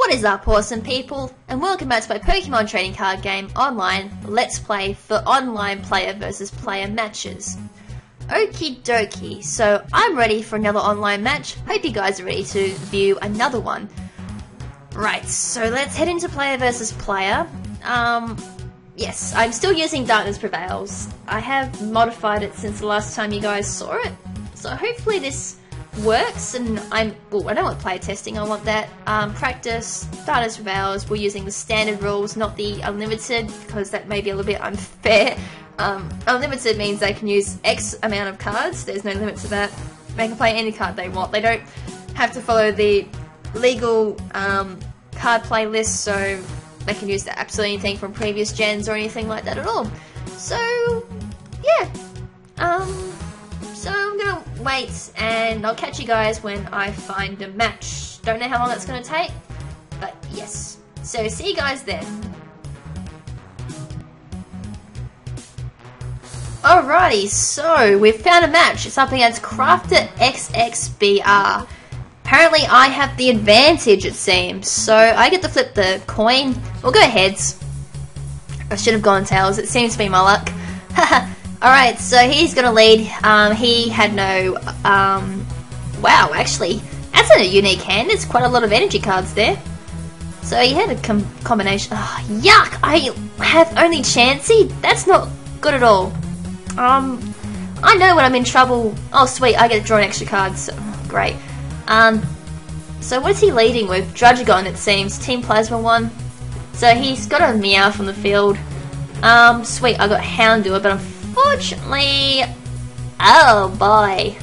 What is up, awesome people, and welcome back to my Pokemon trading card game online Let's Play for online player versus player matches. Okie dokie, so I'm ready for another online match. Hope you guys are ready to view another one. Right, so let's head into player versus player. Yes, I'm still using Darkness Prevails. I have modified it since the last time you guys saw it, so hopefully this works. And I don't want player testing, I want that. Practice, Darkness Prevails, we're using the standard rules, not the unlimited, because that may be a little bit unfair. Unlimited means they can use X amount of cards, there's no limit to that. They can play any card they want, they don't have to follow the legal card play list, so they can use absolutely anything from previous gens or anything like that at all. So, yeah. So I'm gonna wait and I'll catch you guys when I find a match. Don't know how long that's gonna take, but yes. So see you guys then. Alrighty, so we've found a match. It's up against CrafterxxBR. Apparently I have the advantage, it seems. So I get to flip the coin. We'll go heads. I should have gone tails. It seems to be my luck. Alright, so he's gonna lead. He had no... wow, actually, that's a unique hand. There's quite a lot of energy cards there. So he had a combination... Oh, yuck! I have only Chansey? That's not good at all. I know when I'm in trouble... Oh, sweet, I get to draw an extra card. So, great. So what is he leading with? Druddigon, it seems. Team Plasma 1. So he's got a Meow from the field. Sweet, I got Houndour, but unfortunately... Oh boy.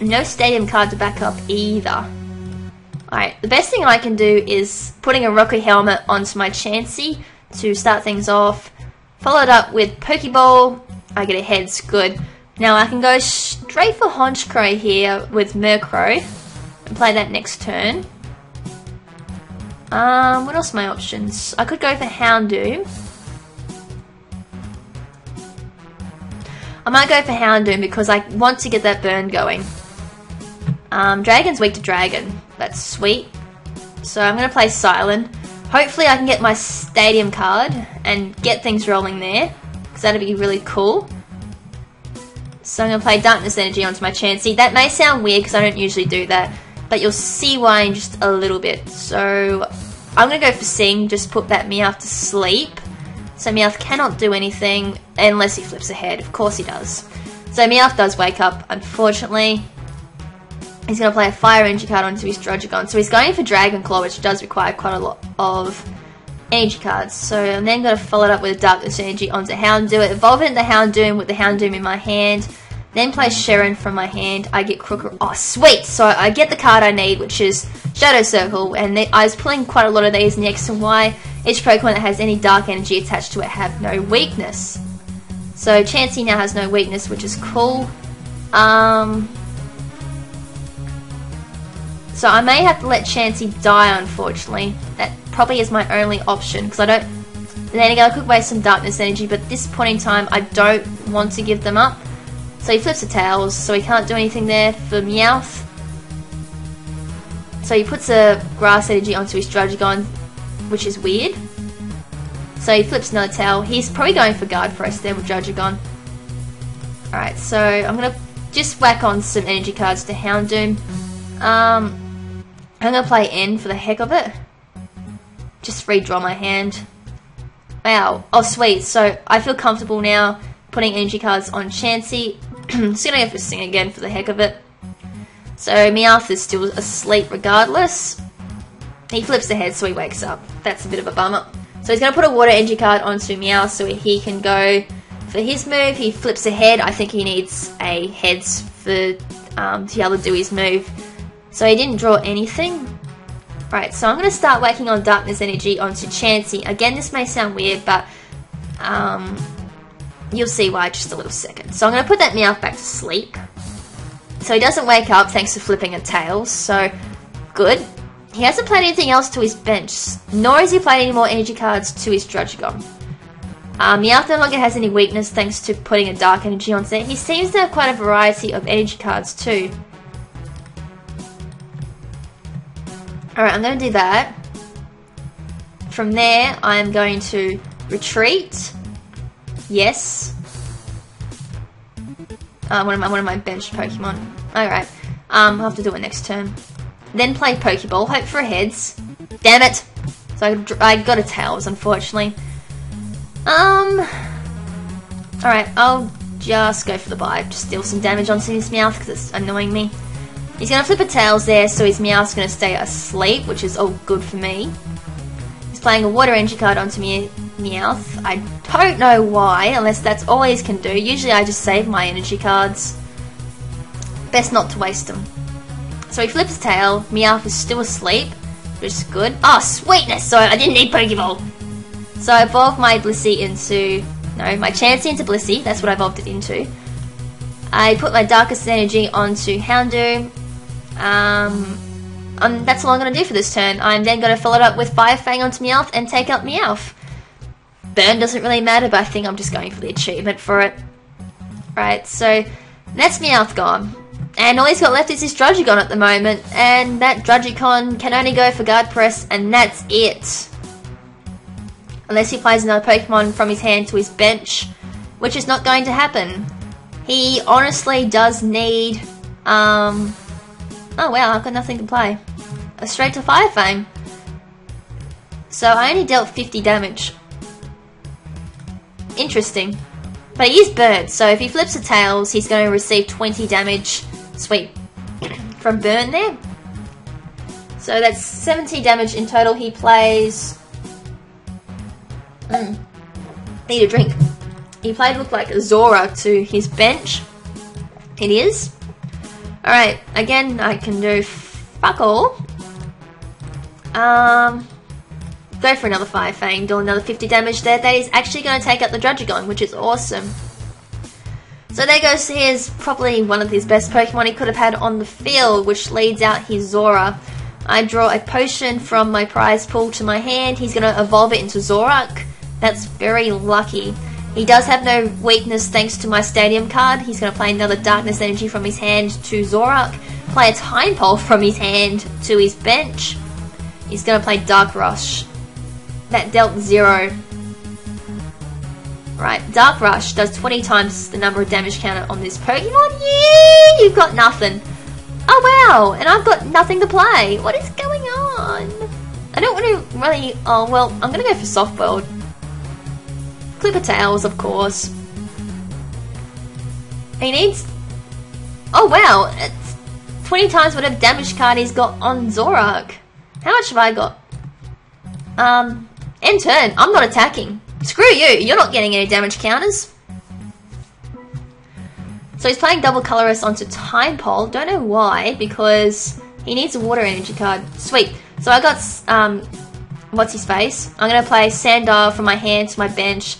No stadium card to back up either. Alright, the best thing I can do is putting a Rocky Helmet onto my Chansey to start things off. Followed up with Pokeball. I get a heads, good. Now I can go straight for Honchkrow here with Murkrow and play that next turn. What else are my options? I could go for Houndour. I might go for Houndour because I want to get that burn going. Dragon's weak to Dragon. That's sweet. So I'm going to play Silent. Hopefully I can get my Stadium card and get things rolling there, because that'd be really cool. So I'm going to play Darkness Energy onto my Chansey. That may sound weird because I don't usually do that, but you'll see why in just a little bit. So I'm going to go for Sing, just put that Meowth to sleep. So Meowth cannot do anything unless he flips ahead. Of course he does. So Meowth does wake up, unfortunately. He's going to play a Fire Energy card onto his Druddigon. So he's going for Dragon Claw, which does require quite a lot of energy cards. So I'm then going to follow it up with a Darkness Energy onto Houndour. Evolve it into Houndoom with the Houndoom in my hand. Then play Sharon from my hand. I get Crooker. Oh, sweet! So I get the card I need, which is Shadow Circle. And I was pulling quite a lot of these in the X and Y. Each Pokemon that has any Dark Energy attached to it have no weakness. So Chansey now has no weakness, which is cool. So I may have to let Chansey die, unfortunately. That probably is my only option, because I don't... Then again, I could waste some Darkness Energy, but at this point in time, I don't want to give them up. So he flips the Tails, so he can't do anything there for Meowth. So he puts a Grass Energy onto his Druddigon, which is weird. So he flips another Tail. He's probably going for Guard Forest there with Druddigon. Alright, so I'm going to just whack on some energy cards to Houndoom. I'm going to play N for the heck of it. Just redraw my hand. Wow. Oh, sweet. So I feel comfortable now putting energy cards on Chansey. Just going to go for Sing again for the heck of it. So Meowth is still asleep regardless. He flips ahead, so he wakes up. That's a bit of a bummer. So he's going to put a Water Energy card onto Meowth so he can go for his move. He flips ahead. I think he needs a heads for to be able to do his move. So he didn't draw anything. Right, so I'm going to start whacking on Darkness Energy onto Chansey. Again, this may sound weird, but you'll see why in just a little second. So I'm going to put that Meowth back to sleep. So he doesn't wake up thanks to flipping a Tails, so good. He hasn't played anything else to his bench, nor has he played any more energy cards to his Druddigon. Meowth no longer has any weakness thanks to putting a Dark Energy onto it. He seems to have quite a variety of energy cards too. Alright, I'm going to do that. From there, I'm going to retreat. Yes. One of my benched Pokemon. Alright. I'll have to do it next turn. Then play Pokeball. Hope for a heads. Damn it! So I got a Tails, unfortunately. Alright, I'll just go for the bite. Just deal some damage onto his Meowth because it's annoying me. He's going to flip a Tails there, so his Meowth's going to stay asleep, which is all good for me. He's playing a Water Energy card onto Meowth. I don't know why, unless that's all he can do. Usually I just save my energy cards. Best not to waste them. So he flips his tail. Meowth is still asleep, which is good. Oh, sweetness! So I didn't need Pokeball. So I evolved my Blissey into... No, my Chansey into Blissey. That's what I evolved it into. I put my Darkest Energy onto Houndoom. That's all I'm going to do for this turn. I'm then going to follow it up with Fire Fang onto Meowth and take out Meowth. Burn doesn't really matter, but I think I'm just going for the achievement for it. Right, so that's Meowth gone. And all he's got left is his Drudgicon at the moment, and that Drudgicon can only go for Guard Press, and that's it. Unless he plays another Pokemon from his hand to his bench, which is not going to happen. He honestly does need, oh wow, I've got nothing to play. A straight to Fire Fang. So I only dealt 50 damage. Interesting. But he is Bird, so if he flips a Tails, he's going to receive 20 damage. Sweet. From Burn there. So that's 70 damage in total. He plays... Need a drink. He played, look like Zora to his bench. It is. Alright, again, I can do fuck all. Go for another Fire Fang, do another 50 damage there. That is actually going to take out the Drudgicon, which is awesome. So there goes his, probably one of his best Pokemon he could have had on the field, which leads out his Zora. I draw a potion from my prize pool to my hand. He's going to evolve it into Zorak. That's very lucky. He does have no weakness thanks to my Stadium card. He's going to play another Darkness Energy from his hand to Zorak. Play a Time Pole from his hand to his bench. He's going to play Dark Rush. That dealt 0. Right, Dark Rush does 20 times the number of damage counter on this Pokemon. Yeah, you've got nothing. Oh wow, and I've got nothing to play. What is going on? I don't want to really... Oh, well, I'm going to go for Soft World. Clipper Tails, of course. He needs... Oh wow, it's 20 times whatever damage card he's got on Zorak. How much have I got? End turn. I'm not attacking. Screw you, you're not getting any damage counters. So he's playing Double Colorless onto Time Pole. Don't know why, because he needs a Water Energy card. Sweet. So I got, what's his face? I'm going to play Sandile from my hand to my bench.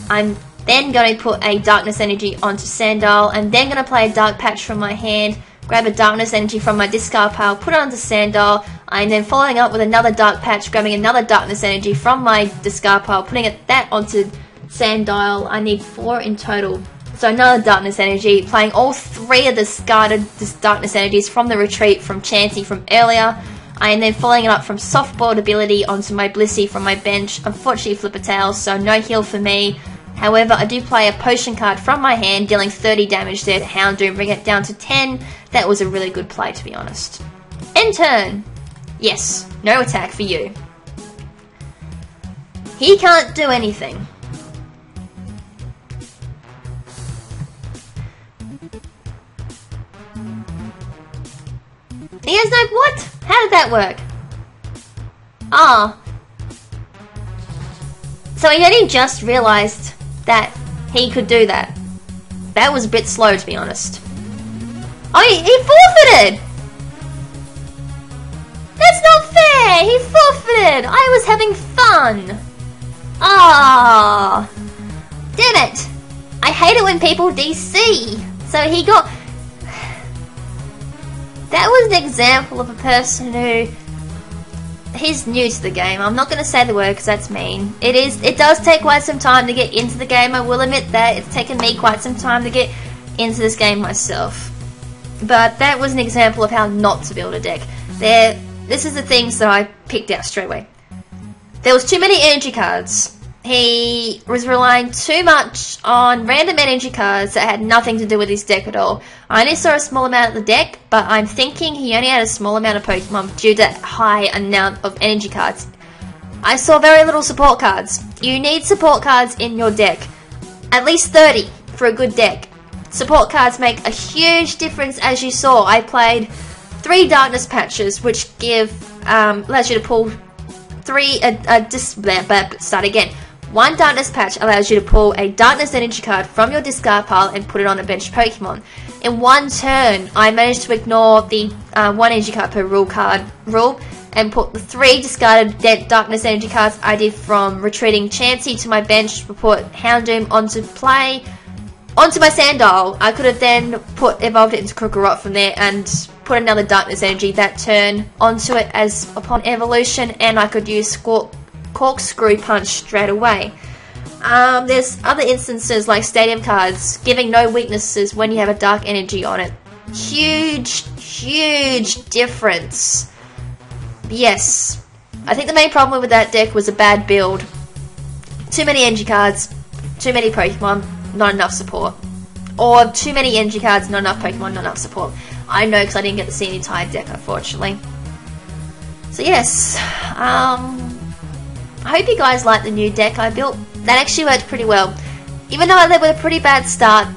I'm then going to put a Darkness Energy onto Sandile. I'm then going to play a Dark Patch from my hand, grab a Darkness Energy from my discard pile, put it onto Sandile. I'm then following up with another Dark Patch, grabbing another Darkness Energy from my discard pile, putting that onto Sandile. I need 4 in total. So another Darkness Energy, playing all 3 of the discarded Darkness Energies from the retreat from Chansey from earlier. I am then following it up from Softboard ability onto my Blissey from my bench. Unfortunately, Flipper Tails, so no heal for me. However, I do play a potion card from my hand, dealing 30 damage there to Houndoom, bring it down to 10. That was a really good play, to be honest. End turn. Yes, no attack for you. He can't do anything. He has no... What? How did that work? Ah. So he only just realised that he could do that. That was a bit slow, to be honest. Oh, he forfeited! That's not fair! He forfeited! I was having fun! Ah. Damn it! I hate it when people DC! So he got... That was an example of a person who... He's new to the game. I'm not going to say the word because that's mean. It does take quite some time to get into the game. I will admit that. It's taken me quite some time to get into this game myself. But that was an example of how not to build a deck. this is the things that I picked out straight away. There was too many energy cards. He was relying too much on random energy cards that had nothing to do with his deck at all. I only saw a small amount of the deck, but I'm thinking he only had a small amount of Pokemon due to high amount of energy cards. I saw very little support cards. You need support cards in your deck. At least 30 for a good deck. Support cards make a huge difference, as you saw. I played 3 darkness patches, which allows you to pull 1 darkness patch allows you to pull a darkness energy card from your discard pile and put it on a bench Pokemon. In one turn, I managed to ignore the 1 energy card per rule and put the 3 discarded darkness energy cards I did from retreating Chansey to my bench to put Houndoom onto my Sandile. I could have then evolved it into Kakarot from there and put another darkness energy that turn onto it as upon evolution, and I could use Corkscrew Punch straight away. There's other instances like stadium cards giving no weaknesses when you have a dark energy on it. Huge difference. Yes, I think the main problem with that deck was a bad build. Too many energy cards, too many Pokemon, not enough support. Or too many energy cards, not enough Pokemon, not enough support. I know because I didn't get to see the entire deck, unfortunately. So yes, I hope you guys like the new deck I built. That actually worked pretty well. Even though I led with a pretty bad start,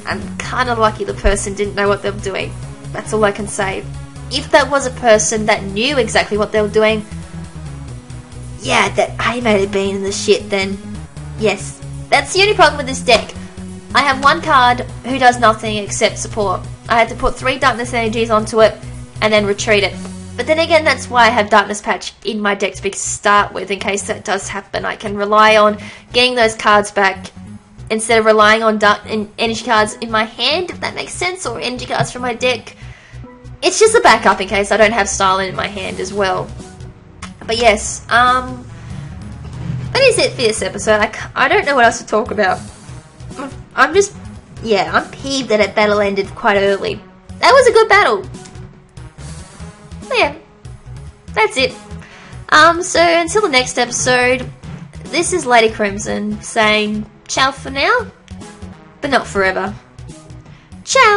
I'm kind of lucky the person didn't know what they were doing. That's all I can say. If that was a person that knew exactly what they were doing, yeah, that I may have been in the shit then. Yes, that's the only problem with this deck. I have 1 card who does nothing except support. I had to put 3 darkness energies onto it and then retreat it. But then again, that's why I have Darkness Patch in my deck to start with, in case that does happen. I can rely on getting those cards back instead of relying on energy cards in my hand, if that makes sense, or energy cards from my deck. It's just a backup in case I don't have Starlin in my hand as well. But yes, that is it for this episode. I don't know what else to talk about. I'm peeved that a battle ended quite early. That was a good battle. Yeah, that's it. So until the next episode, this is LadyKrimZen saying ciao for now, but not forever. Ciao!